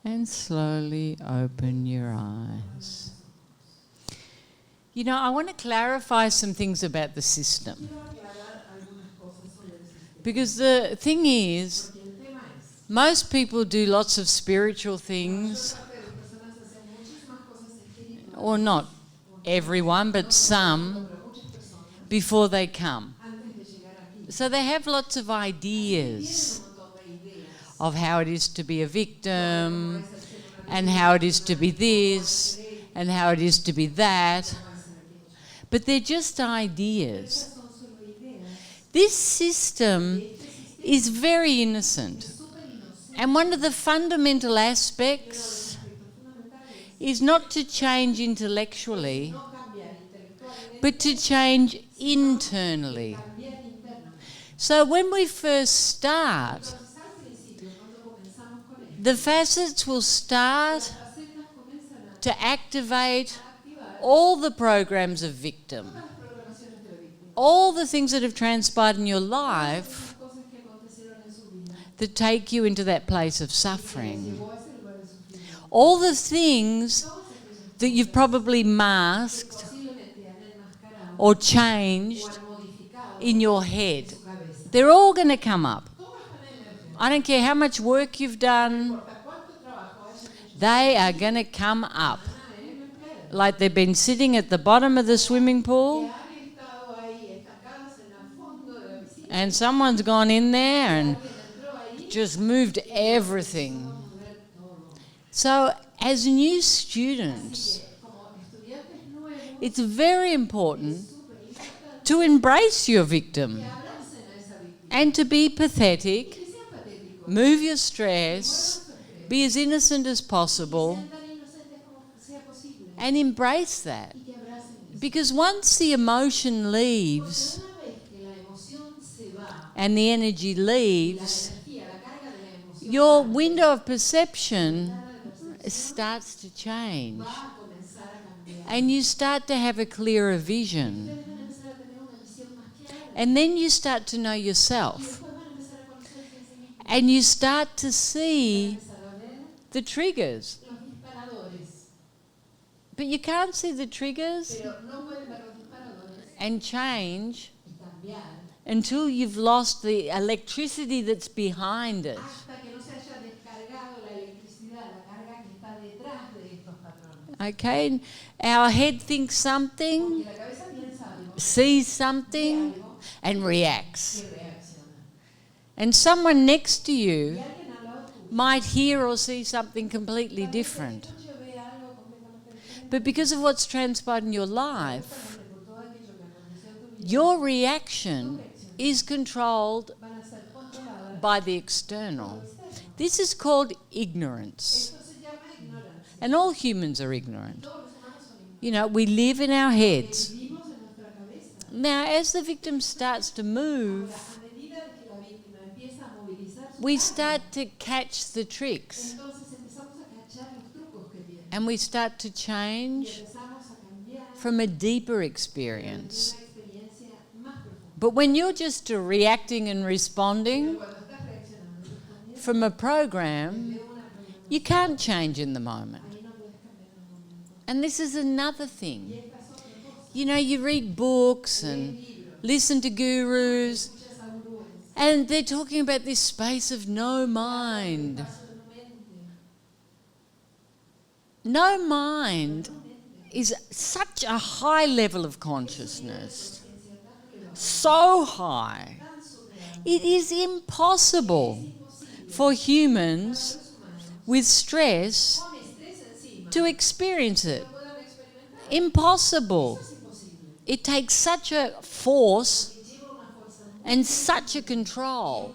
And slowly open your eyes. You know, I want to clarify some things about the system. Because the thing is, most people do lots of spiritual things, or not everyone, but some, before they come. So they have lots of ideas of how it is to be a victim, and how it is to be this, and how it is to be that. But they're just ideas. This system is very innocent. And one of the fundamental aspects is not to change intellectually, but to change internally. So when we first start, the facets will start to activate all the programs of victim. All the things that have transpired in your life that take you into that place of suffering. All the things that you've probably masked or changed in your head. They're all going to come up. I don't care how much work you've done, they are going to come up. Like they've been sitting at the bottom of the swimming pool and someone's gone in there and just moved everything. So as new students, it's very important to embrace your victim and to be pathetic, move your stress, be as innocent as possible, and embrace that. Because once the emotion leaves and the energy leaves, your window of perception starts to change. And you start to have a clearer vision. And then you start to know yourself. And you start to see the triggers. But you can't see the triggers and change until you've lost the electricity that's behind it. Okay? Our head thinks something, sees something, and reacts. And someone next to you might hear or see something completely different. But because of what's transpired in your life, your reaction is controlled by the external. This is called ignorance. And all humans are ignorant. You know, we live in our heads. Now, as the victim starts to move, we start to catch the tricks. And we start to change from a deeper experience. But when you're just reacting and responding from a program, you can't change in the moment. And this is another thing. You know, you read books and listen to gurus, and they're talking about this space of no mind. No mind is such a high level of consciousness. So high. It is impossible for humans with stress to experience it. Impossible. It takes such a force and such a control.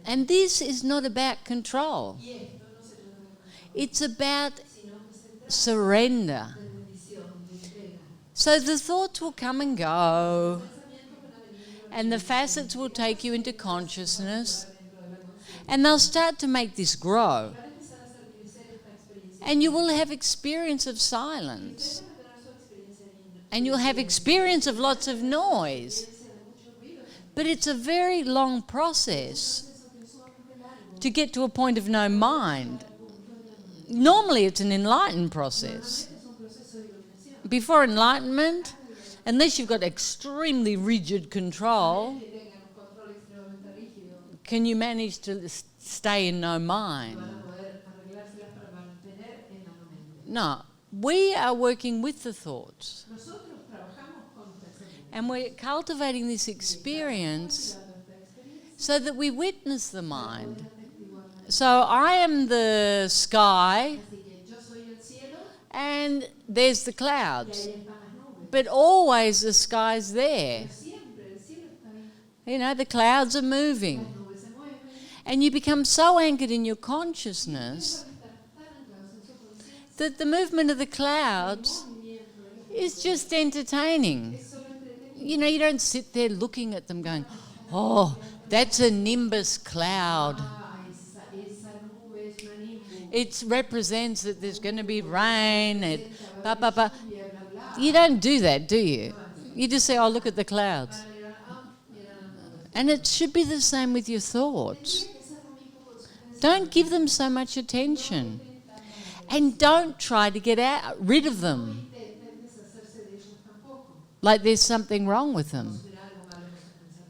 And this is not about control. It's about surrender. So the thoughts will come and go, and the facets will take you into consciousness, and they'll start to make this grow. And you will have experience of silence. And you'll have experience of lots of noise. But it's a very long process to get to a point of no mind. Normally it's an enlightened process. Before enlightenment, unless you've got extremely rigid control, can you manage to stay in no mind? No. We are working with the thoughts. And we're cultivating this experience so that we witness the mind. So I am the sky and there's the clouds. But always the sky's there. You know, the clouds are moving. And you become so anchored in your consciousness that the movement of the clouds is just entertaining. You know, you don't sit there looking at them going, oh, that's a nimbus cloud. It represents that there's going to be rain. You don't do that, do you? You just say, oh, look at the clouds. And it should be the same with your thoughts. Don't give them so much attention. And don't try to get rid of them. Like there's something wrong with them.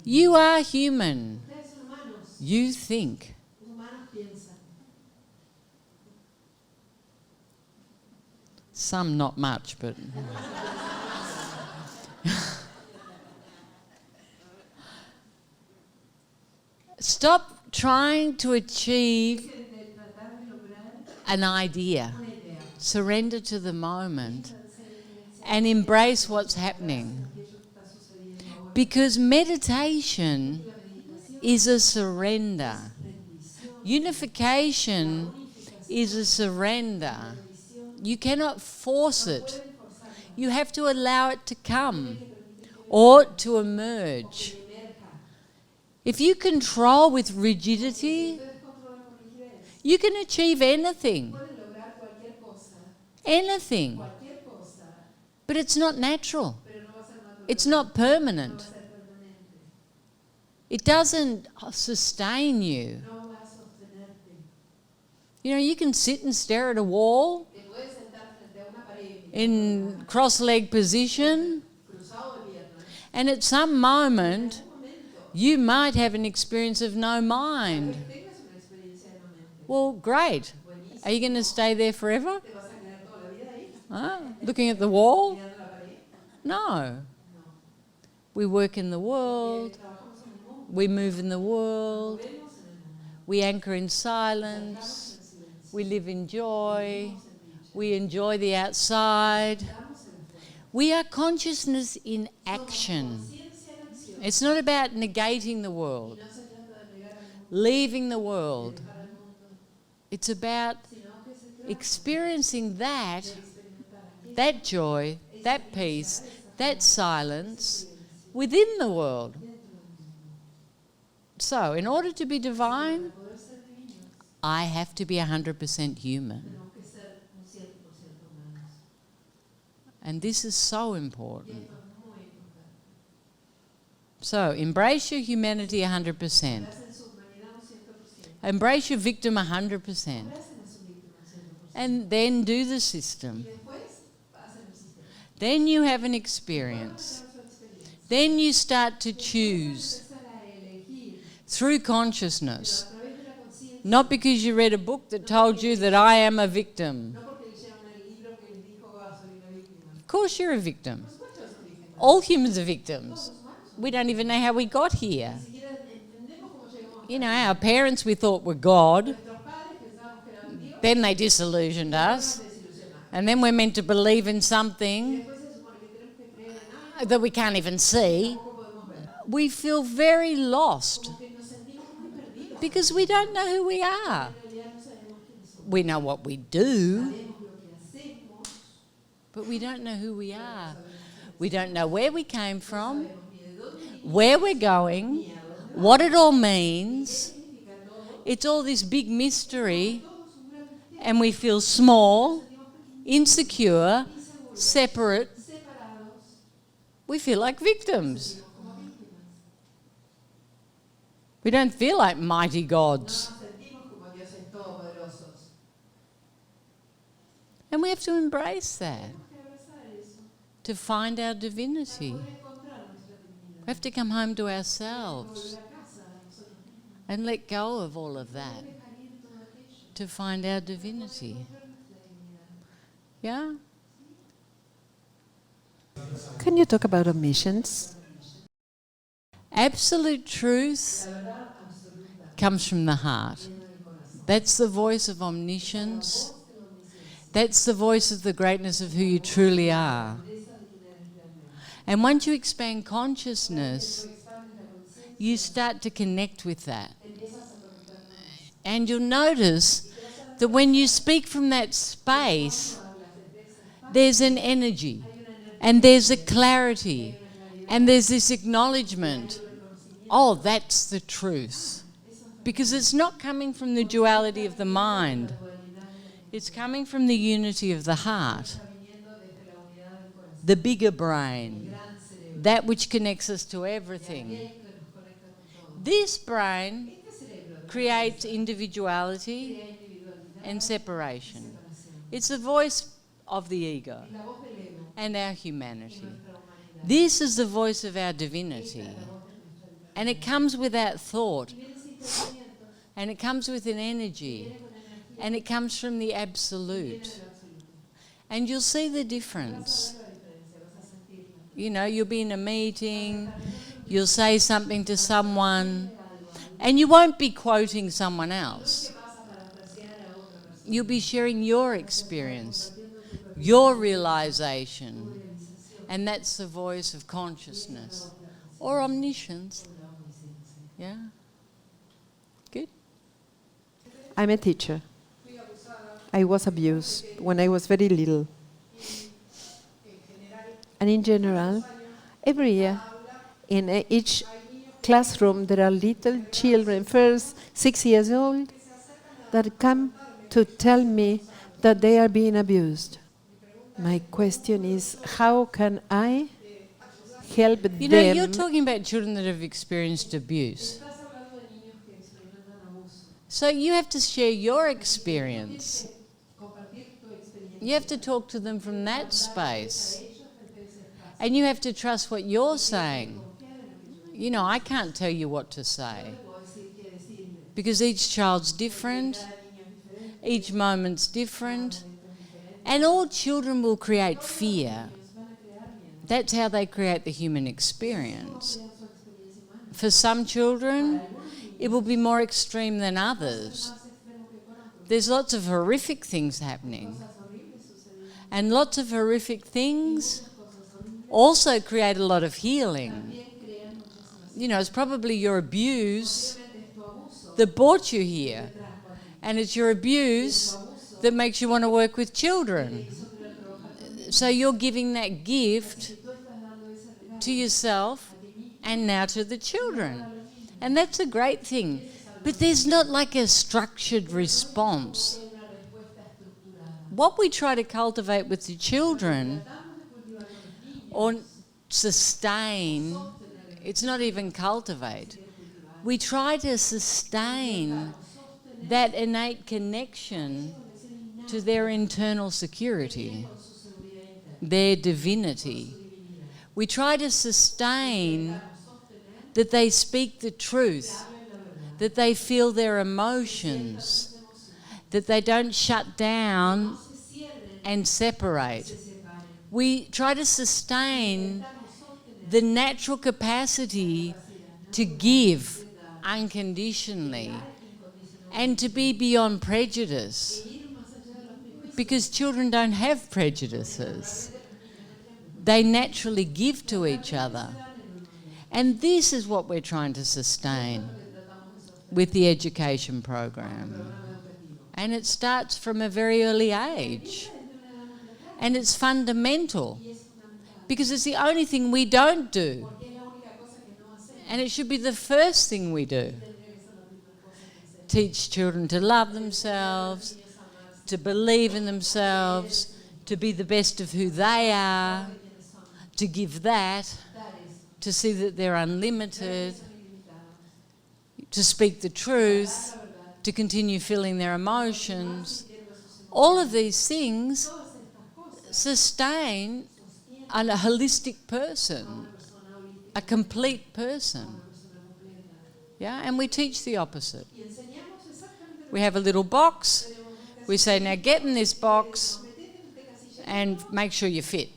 You are human. You think. Some not much, but... Stop trying to achieve an idea. Surrender to the moment and embrace what's happening. Because meditation is a surrender. Unification is a surrender. You cannot force it. You have to allow it to come or to emerge. If you control with rigidity, you can achieve anything. Anything. But it's not natural. It's not permanent. It doesn't sustain you. You know, you can sit and stare at a wall in cross-leg position, and at some moment you might have an experience of no mind. Well, great. Are you going to stay there forever? Looking at the wall? No. We work in the world. We move in the world. We anchor in silence. We live in joy. We enjoy the outside. We are consciousness in action. It's not about negating the world, leaving the world. It's about experiencing that joy, that peace, that silence within the world. So, in order to be divine, I have to be 100% human. And this is so important. So, embrace your humanity 100%. Embrace your victim 100%. And then do the system. Then you have an experience. Then you start to choose through consciousness. Not because you read a book that told you that I am a victim. Of course you're a victim. All humans are victims. We don't even know how we got here. You know, our parents we thought were God. Then they disillusioned us. And then we're meant to believe in something that we can't even see. We feel very lost because we don't know who we are. We know what we do, but we don't know who we are. We don't know where we came from, where we're going, what it all means. It's all this big mystery, and we feel small, insecure, separate. We feel like victims. We don't feel like mighty gods. And we have to embrace that to find our divinity. We have to come home to ourselves and let go of all of that to find our divinity. Yeah? Can you talk about omniscience? Absolute truth comes from the heart. That's the voice of omniscience. That's the voice of the greatness of who you truly are. And once you expand consciousness, you start to connect with that. And you'll notice that when you speak from that space, there's an energy, and there's a clarity, and there's this acknowledgement, oh, that's the truth. Because it's not coming from the duality of the mind. It's coming from the unity of the heart, the bigger brain, that which connects us to everything. This brain creates individuality and separation. It's the voice of the ego and our humanity. This is the voice of our divinity. And it comes without thought. And it comes with an energy. And it comes from the absolute. And you'll see the difference. You know, you'll be in a meeting, you'll say something to someone, and you won't be quoting someone else. You'll be sharing your experience, your realization, and that's the voice of consciousness or omniscience. Yeah? Good? I'm a teacher. I was abused when I was very little. And in general, every year, in each classroom, there are little children, first 6 years old, that come to tell me that they are being abused. My question is, how can I help them? You know, you're talking about children that have experienced abuse. So you have to share your experience. You have to talk to them from that space. And you have to trust what you're saying. You know, I can't tell you what to say. Because each child's different. Each moment's different. And all children will create fear. That's how they create the human experience. For some children, it will be more extreme than others. There's lots of horrific things happening. And lots of horrific things also create a lot of healing. You know, it's probably your abuse that brought you here. And it's your abuse that makes you want to work with children. So you're giving that gift to yourself and now to the children. And that's a great thing. But there's not like a structured response. What we try to cultivate with the children or sustain, it's not even cultivate. We try to sustain that innate connection to their internal security, their divinity. We try to sustain that they speak the truth, that they feel their emotions, that they don't shut down and separate. We try to sustain the natural capacity to give unconditionally and to be beyond prejudice, because children don't have prejudices. They naturally give to each other. And this is what we're trying to sustain with the education program. And it starts from a very early age. And it's fundamental, because it's the only thing we don't do. And it should be the first thing we do. Teach children to love themselves, to believe in themselves, to be the best of who they are, to give that, to see that they're unlimited, to speak the truth, to continue feeling their emotions. All of these things sustain a holistic person, a complete person. Yeah, and we teach the opposite. We have a little box. We say, now get in this box and make sure you're fit.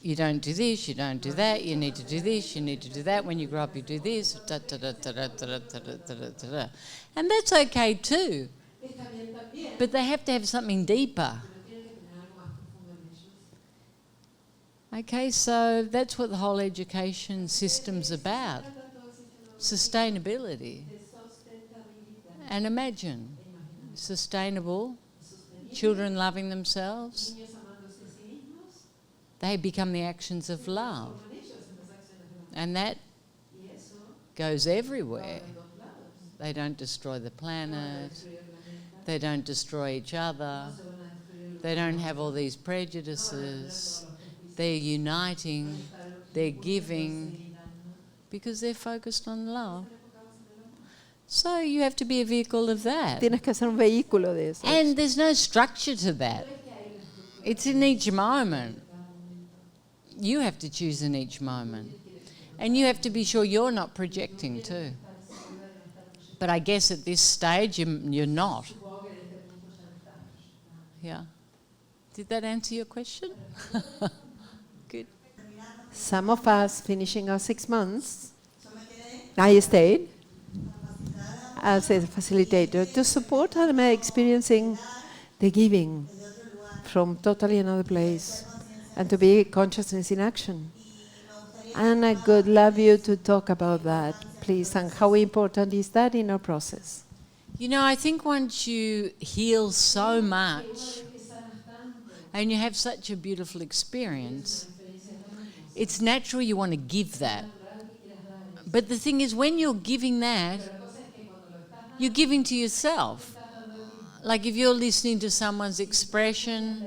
You don't do this, you don't do that, you need to do this, you need to do that. When you grow up, you do this. Da, da, da, da, da, da, da, da, da, da, da. And that's okay too. But they have to have something deeper. Okay, so that's what the whole education system's about. Sustainability. And imagine, sustainable, children loving themselves. They become the actions of love. And that goes everywhere. They don't destroy the planet. They don't destroy each other. They don't have all these prejudices. They're uniting. They're giving. Because they're focused on love. So you have to be a vehicle of that. Tienes que ser un vehículo de eso. And there's no structure to that. It's in each moment. You have to choose in each moment. And you have to be sure you're not projecting too. But I guess at this stage you're not. Yeah. Did that answer your question? Good. Some of us finishing our 6 months, I stayed as a facilitator to support them experiencing the giving from totally another place and to be consciousness in action. And I would love you to talk about that, please, and how important is that in our process? You know, I think once you heal so much and you have such a beautiful experience, it's natural you want to give that. But the thing is, when you're giving that, you're giving to yourself. Like if you're listening to someone's expression,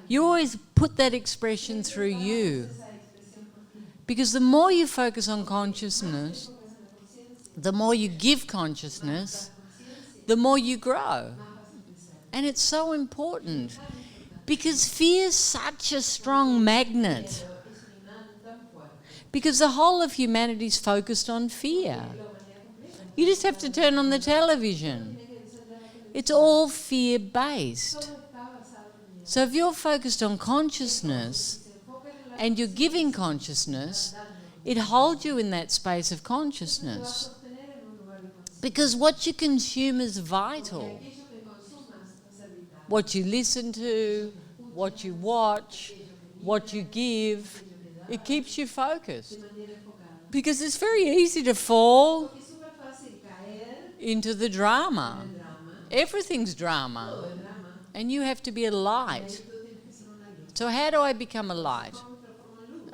you always put that expression through you. Because the more you focus on consciousness, the more you give consciousness, the more you grow. And it's so important. Because fear is such a strong magnet. Because the whole of humanity is focused on fear. You just have to turn on the television. It's all fear-based. So if you're focused on consciousness and you're giving consciousness, it holds you in that space of consciousness. Because what you consume is vital. What you listen to, what you watch, what you give, it keeps you focused. Because it's very easy to fall into the drama. Everything's drama. And you have to be a light. So how do I become a light?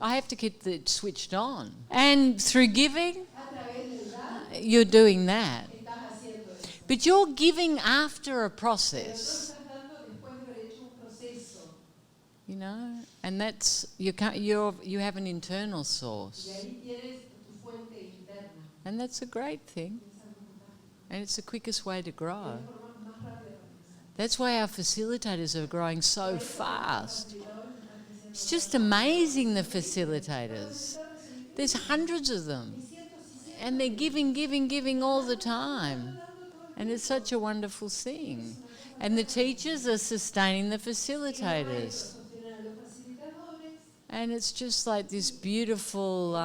I have to keep it switched on. And through giving, you're doing that. But you're giving after a process. You know, and that's you have an internal source. And that's a great thing. And it's the quickest way to grow. That's why our facilitators are growing so fast. It's just amazing, the facilitators. There's hundreds of them. And they're giving all the time. And it's such a wonderful thing. And the teachers are sustaining the facilitators. And it's just like this beautiful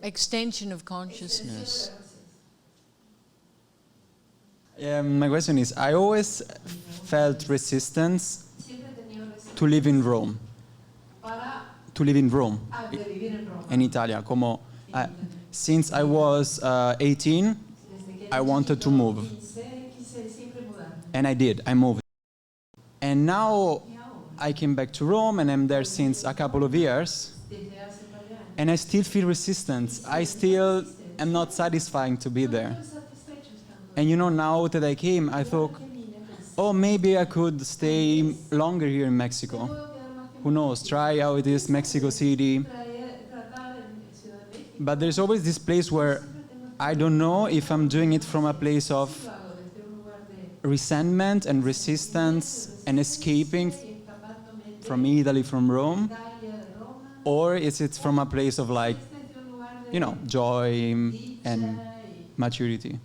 extension of consciousness. My question is, I always felt resistance to live in Rome. To live in Rome, in Italia. Since I was 18, I wanted to move. And I did, I moved. And now I came back to Rome and I'm there since a couple of years. And I still feel resistance. I still am not satisfied to be there. And you know, now that I came, I thought, oh, maybe I could stay longer here in Mexico. Who knows, try how it is, Mexico City. But there's always this place where I don't know if I'm doing it from a place of resentment and resistance and escaping from Italy, from Rome? Or is it from a place of like, you know, joy and maturity?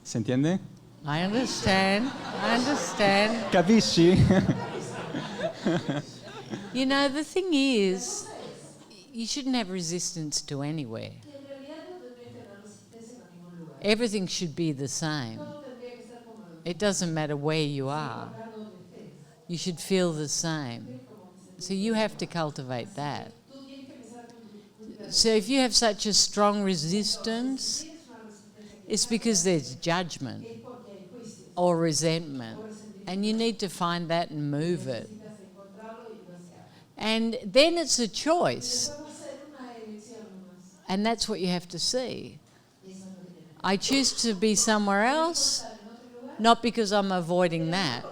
¿Se entiende? I understand. I understand. Capisci? You know, the thing is, you shouldn't have resistance to anywhere. Everything should be the same. It doesn't matter where you are. You should feel the same. So you have to cultivate that. So if you have such a strong resistance, it's because there's judgment or resentment. And you need to find that and move it. And then it's a choice. And that's what you have to see. I choose to be somewhere else, not because I'm avoiding that.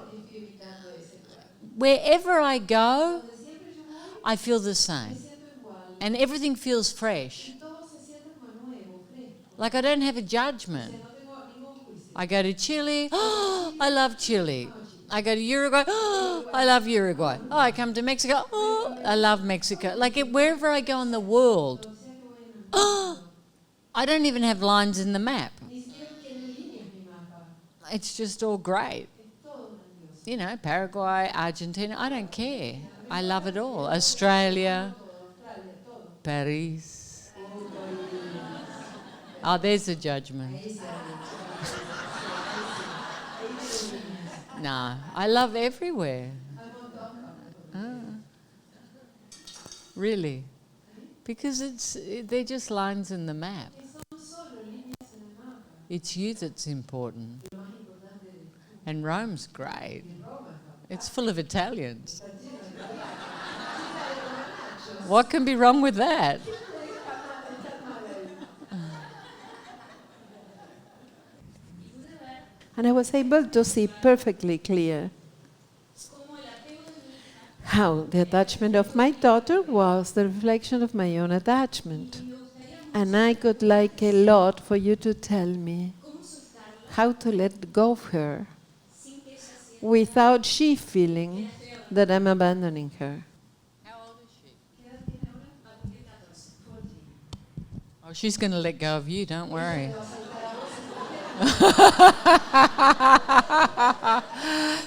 Wherever I go, I feel the same. And everything feels fresh. Like I don't have a judgment. I go to Chile, oh, I love Chile. I go to Uruguay, oh, I love Uruguay. Oh, I come to Mexico, oh, I love Mexico. Like wherever I go in the world, oh, I don't even have lines in the map. It's just all great. You know, Paraguay, Argentina, I don't care. I love it all. Australia, Paris. Oh, there's a judgment. No, I love everywhere. Really. Because they're just lines in the map. It's you that's important. And Rome's great. It's full of Italians. What can be wrong with that? And I was able to see perfectly clear how the attachment of my daughter was the reflection of my own attachment. And I could like a lot for you to tell me how to let go of her without she feeling that I'm abandoning her. How old is she? Oh, she's going to let go of you, don't worry.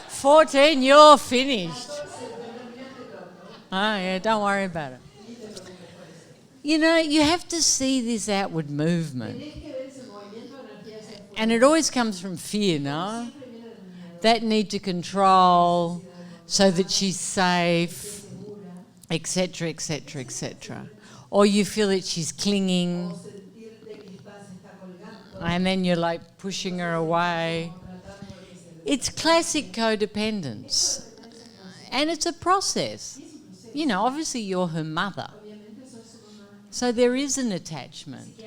14, you're finished. Oh, yeah, don't worry about it. You know, you have to see this outward movement. And it always comes from fear, no? That need to control so that she's safe, etc., etc., etc. Or you feel that she's clinging, and then you're like pushing her away. It's classic codependence. And it's a process. You know, obviously you're her mother. So there is an attachment.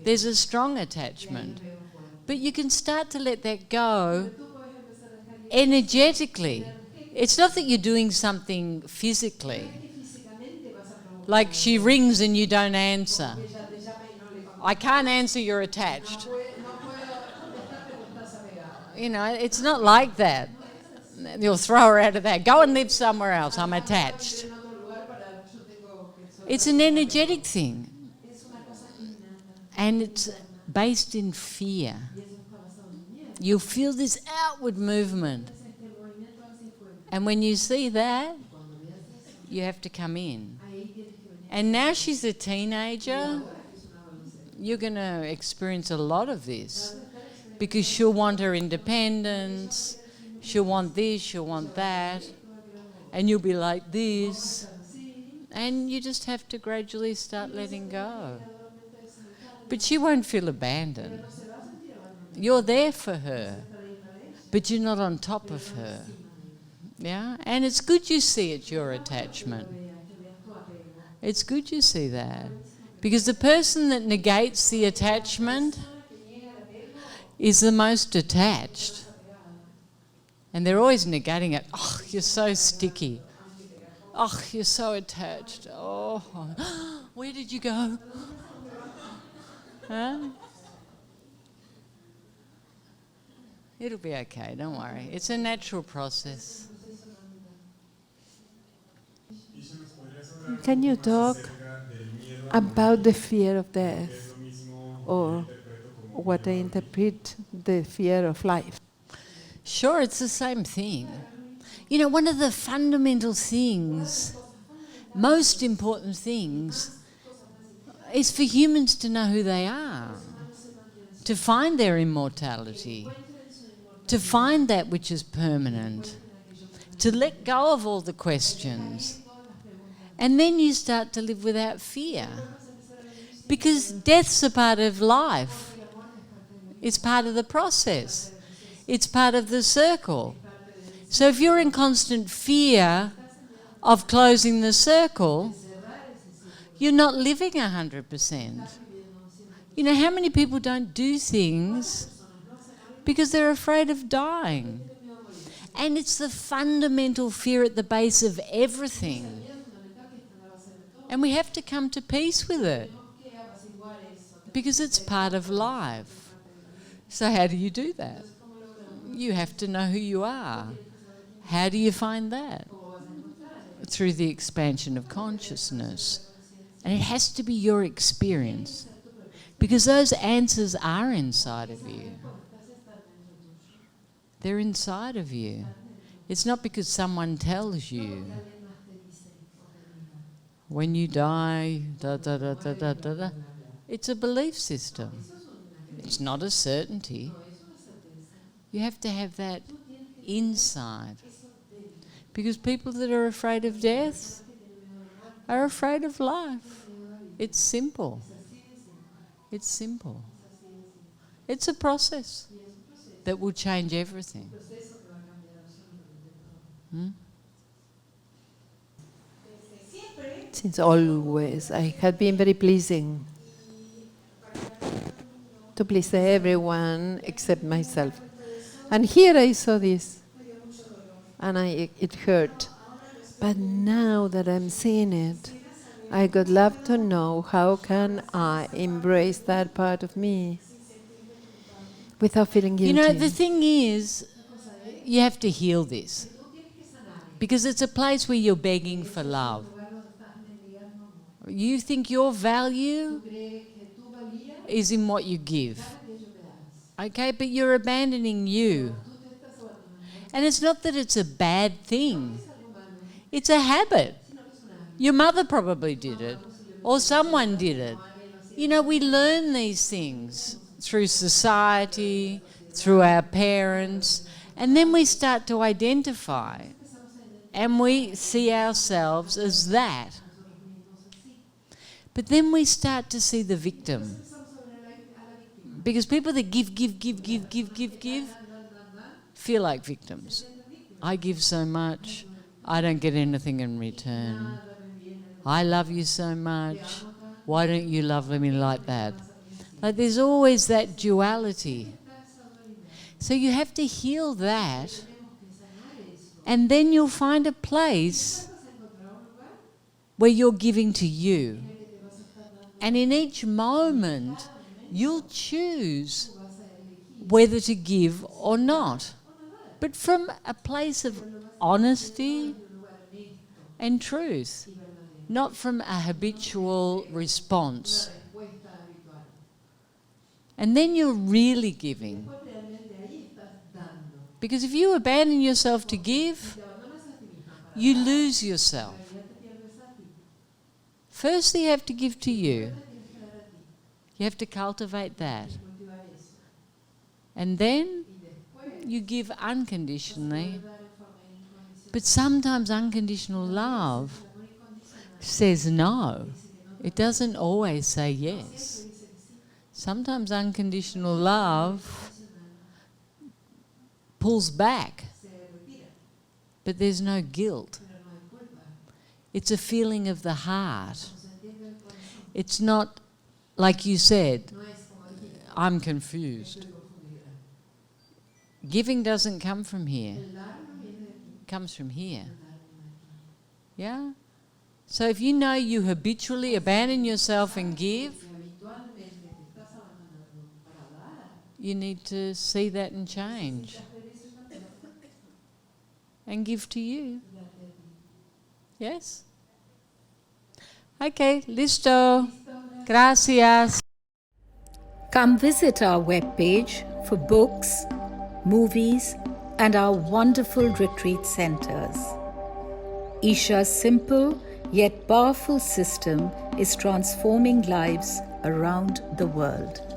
There's a strong attachment. But you can start to let that go energetically. It's not that you're doing something physically. Like she rings and you don't answer. I can't answer, you're attached. You know, it's not like that. You'll throw her out of that. Go and live somewhere else, I'm attached. It's an energetic thing. And it's based in fear. You feel this outward movement. And when you see that, you have to come in. And now she's a teenager, you're going to experience a lot of this. Because she'll want her independence, she'll want this, she'll want that. And you'll be like this. And you just have to gradually start letting go. But she won't feel abandoned. You're there for her, but you're not on top of her. Yeah? And it's good you see it's your attachment. It's good you see that. Because the person that negates the attachment is the most attached. And they're always negating it. Oh, you're so sticky. Oh, you're so attached. Oh, where did you go? Huh? It'll be okay, don't worry. It's a natural process. Can you talk about the fear of death, or what I interpret the fear of life? Sure, it's the same thing. You know, one of the fundamental things, most important things, is for humans to know who they are, to find their immortality, to find that which is permanent, to let go of all the questions. And then you start to live without fear. Because death's a part of life. It's part of the process. It's part of the circle. So if you're in constant fear of closing the circle, you're not living 100%. You know, how many people don't do things because they're afraid of dying? And it's the fundamental fear at the base of everything. And we have to come to peace with it because it's part of life. So how do you do that? You have to know who you are. How do you find that? Through the expansion of consciousness. And it has to be your experience because those answers are inside of you. They're inside of you. It's not because someone tells you. When you die, da da da da da da da. It's a belief system. It's not a certainty. You have to have that inside. Because people that are afraid of death are afraid of life. It's simple. It's simple. It's a process that will change everything. Since always, I have been very pleasing to please everyone except myself. And here I saw this, and it hurt. But now that I'm seeing it, I would love to know how can I embrace that part of me without feeling guilty. You know, the thing is, you have to heal this. Because it's a place where you're begging for love. You think your value is in what you give. Okay, but you're abandoning you. And it's not that it's a bad thing. It's a habit. Your mother probably did it, or someone did it. You know, we learn these things through society, through our parents, and then we start to identify, and we see ourselves as that. But then we start to see the victim. Because people that give, feel like victims. I give so much, I don't get anything in return. I love you so much, why don't you love me like that? Like there's always that duality. So you have to heal that, and then you'll find a place where you're giving to you. And in each moment, you'll choose whether to give or not. But from a place of honesty and truth, not from a habitual response. And then you're really giving. Because if you abandon yourself to give, you lose yourself. First, you have to give to you. You have to cultivate that. And then you give unconditionally. But sometimes unconditional love says no. It doesn't always say yes. Sometimes unconditional love pulls back. But there's no guilt. It's a feeling of the heart. It's not, like you said, I'm confused. Giving doesn't come from here. It comes from here. Yeah? So if you know you habitually abandon yourself and give, you need to see that and change. And give to you. Yes? Okay, listo. Gracias. Come visit our webpage for books, movies, and our wonderful retreat centers. Isha's simple yet powerful system is transforming lives around the world.